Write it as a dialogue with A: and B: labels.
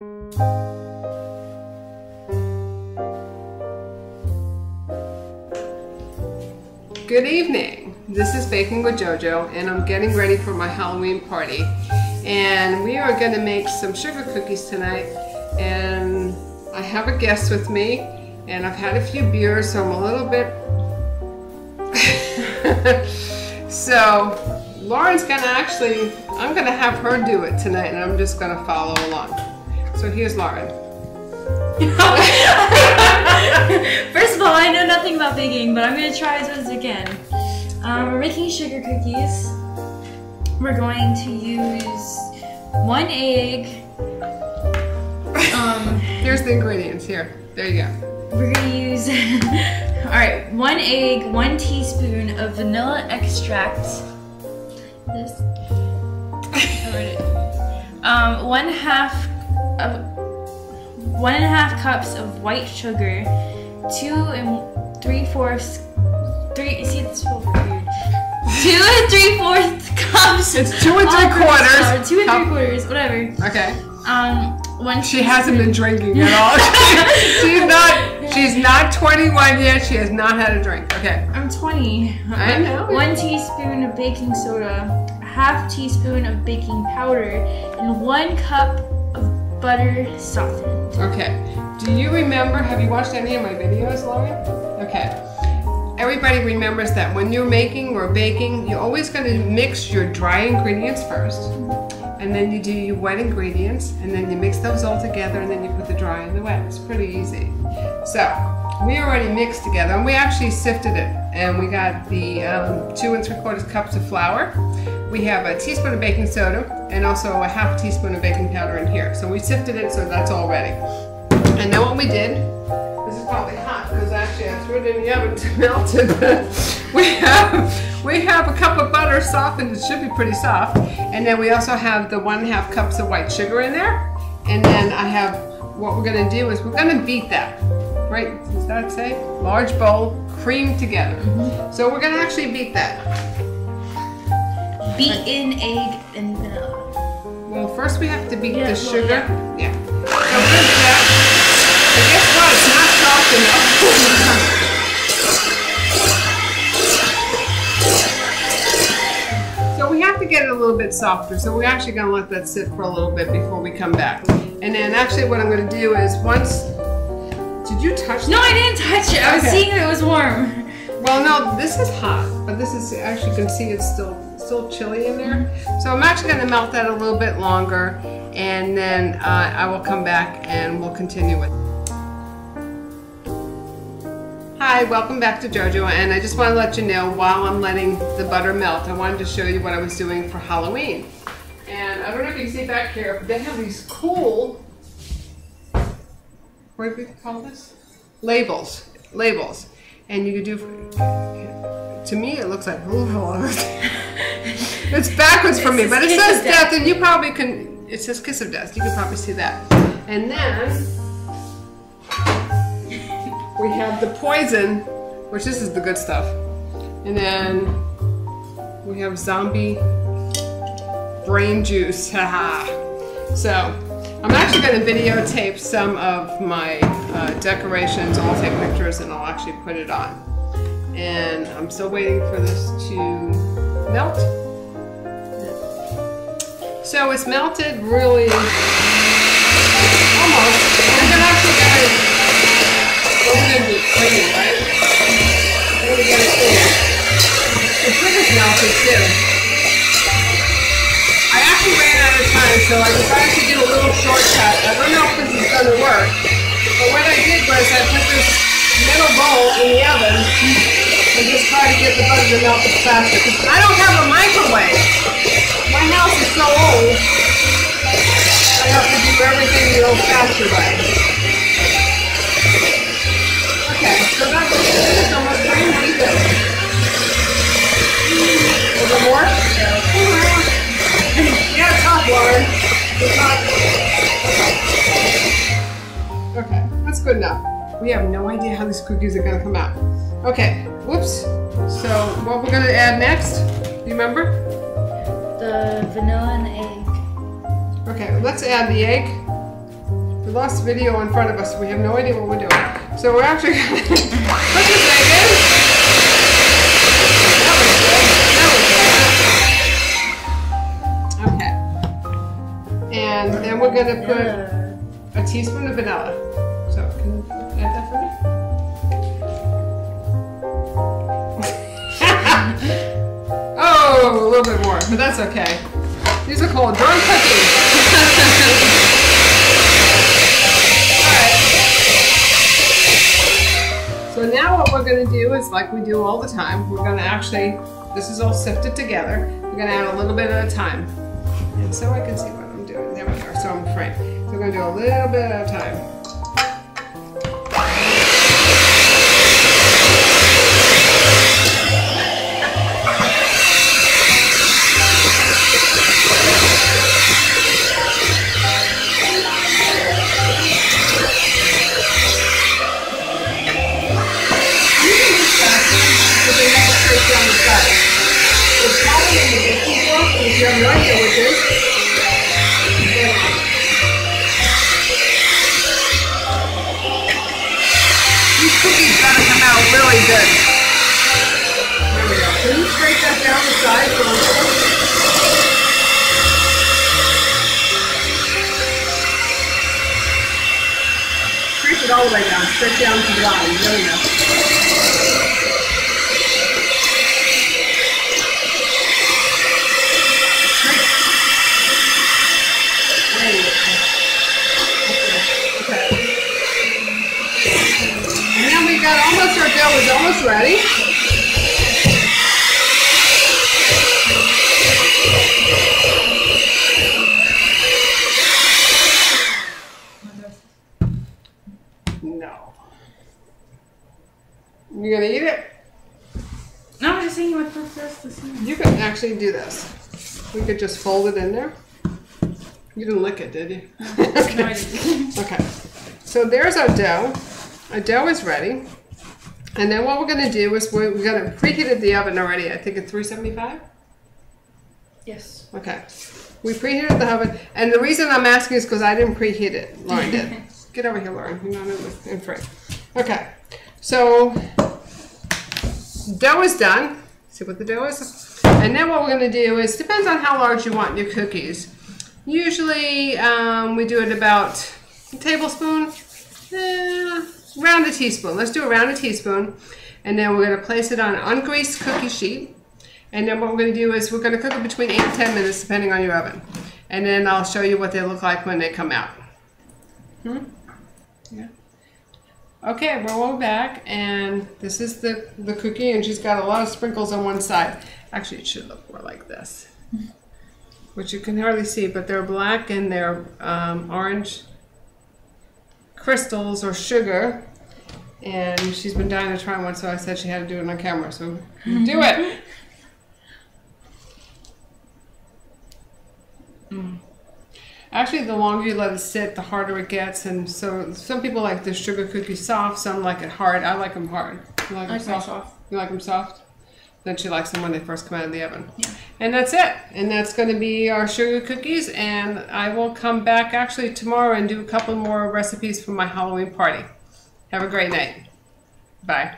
A: Good evening. This is Baking with JoJo, and I'm getting ready for my Halloween party. And we are going to make some sugar cookies tonight. And I have a guest with me, and I've had a few beers, so I'm a little bit. So Lauren's going to I'm going to have her do it tonight, and I'm just going to follow along. So here's Lauren.
B: First of all, I know nothing about baking, but I'm going to try as best as I can. We're making sugar cookies. We're going to use 1 egg.
A: Here's the ingredients. Here. There you go.
B: We're going to use, alright, 1 egg, 1 teaspoon of vanilla extract. This. I wrote it. 1.5 cups of white sugar, 2 3/4 cups.
A: It's 2 3/4.
B: 2 3/4, whatever.
A: Okay. She
B: teaspoon.
A: hasn't been drinking at all. She's not 21 yet. She has not had a drink. Okay.
B: I'm 20.
A: I know.
B: 1 teaspoon of baking soda, 1/2 teaspoon of baking powder, and 1 cup of butter softened.
A: Okay. Do you remember, have you watched any of my videos, Lauren? Okay. Everybody remembers that when you're making or baking, you're always going to mix your dry ingredients first. And then you do your wet ingredients, and then you mix those all together, and then you put the dry and the wet. It's pretty easy. So, we already mixed together, and we actually sifted it. And we got the 2 3/4 cups of flour. We have a teaspoon of baking soda, and also a 1/2 teaspoon of baking powder in here. So we sifted it, so that's all ready. And then what we did, this is probably hot, because actually I threw it in the oven to melt it. we have a cup of butter softened. It should be pretty soft. And then we also have the 1.5 cups of white sugar in there. And then I have, what we're going to do is we're going to beat that. Right? Does that say? Large bowl, cream together. So we're going to actually beat that.
B: Beat in egg and vanilla.
A: Well, first we have to beat the
B: well,
A: sugar. Yeah. So we're going to do that. But guess what? It's not soft enough. So we have to get it a little bit softer. So we're actually going to let that sit for a little bit before we come back. And then actually what I'm going to do is once... Did you touch that?
B: No, I didn't touch it. I was seeing that it was warm.
A: Well, no, this is hot. But this is, actually you can see it's still chilly in there. So I'm actually going to melt that a little bit longer, and then I will come back and we'll continue with it. Hi, welcome back to JoJo, and I just want to let you know while I'm letting the butter melt, I wanted to show you what I was doing for Halloween. And I don't know if you can see back here, but they have these cool, what do we call this? Labels. And you could do, to me it looks like, it's backwards for me, but it says death, and you probably can, it says kiss of death, you can probably see that. And then, we have the poison, which this is the good stuff. And then, we have zombie brain juice, haha. So, I'm actually going to videotape some of my decorations, I'll take pictures and I'll actually put it on. And I'm still waiting for this to melt. So it's melted really almost. And then actually guys, we're going to do clean, right? We're going to get it clean. The sugar's melted too. I actually ran out of time, so I decided to do a little shortcut. I don't know if this is going to work, but what I did was I put this middle bowl in the oven and just try to get the butter to melt faster. Because I don't have a microwave. My house is so old, I have to do everything the old-fashioned way. Okay, so that's almost ready. What do you think? A little more? Yeah, top, Lauren. Okay, that's good enough. We have no idea how these cookies are going to come out. Okay, whoops. So what we're going to add next, do you remember?
B: The vanilla and the egg.
A: Okay, let's add the egg. lost video in front of us, so we have no idea what we're doing. So we're actually going to put this egg in. That was good. That was good. Okay. And then we're going to put a teaspoon of vanilla. So can you add that for me? Oh, a little bit more, but that's okay. These are called drum cookies. Alright. So now what we're going to do is like we do all the time. We're going to actually, this is all sifted together. We're going to add a little bit at a time. So I can see what I'm doing. There we go. So I'm framed. So we're going to do a little bit at a time. If you have no idea what this is, these cookies gotta come out really good. There we go. Can you scrape that down the side for a little? Scrape it all the way down, straight down to the bottom. There we go. Our dough is almost ready. No. You gonna eat it?
B: No, I'm just thinking what this.
A: You could actually do this. We could just fold it in there. You didn't lick it, did you? Okay.
B: No, I didn't.
A: Okay. So there's our dough. Our dough is ready. And then what we're going to do is we're going to preheated the oven already. I think at 375?
B: Yes.
A: Okay. We preheated the oven. And the reason I'm asking is because I didn't preheat it. Lauren did. Get over here, Lauren. You're not in frame. Okay. So dough is done. See what the dough is? And then what we're going to do is, depends on how large you want your cookies. Usually we do it about a tablespoon. Around a teaspoon. Let's do around a teaspoon. And then we're going to place it on an ungreased cookie sheet. And then what we're going to do is we're going to cook it between 8 and 10 minutes depending on your oven. And then I'll show you what they look like when they come out. Yeah. Okay, well, we're back. And this is the cookie. And she's got a lot of sprinkles on one side. Actually, it should look more like this. Which you can hardly see, but they're black and they're orange crystals or sugar, and she's been dying to try one, so I said she had to do it on camera, so do it. Actually, the longer you let it sit, the harder it gets, and so some people like the sugar cookies soft, some like it hard. I like them hard. You like them soft? You like them soft? Then she likes them when they first come out of the oven. Yeah. And that's it. And that's going to be our sugar cookies. And I will come back actually tomorrow and do a couple more recipes for my Halloween party. Have a great night. Bye.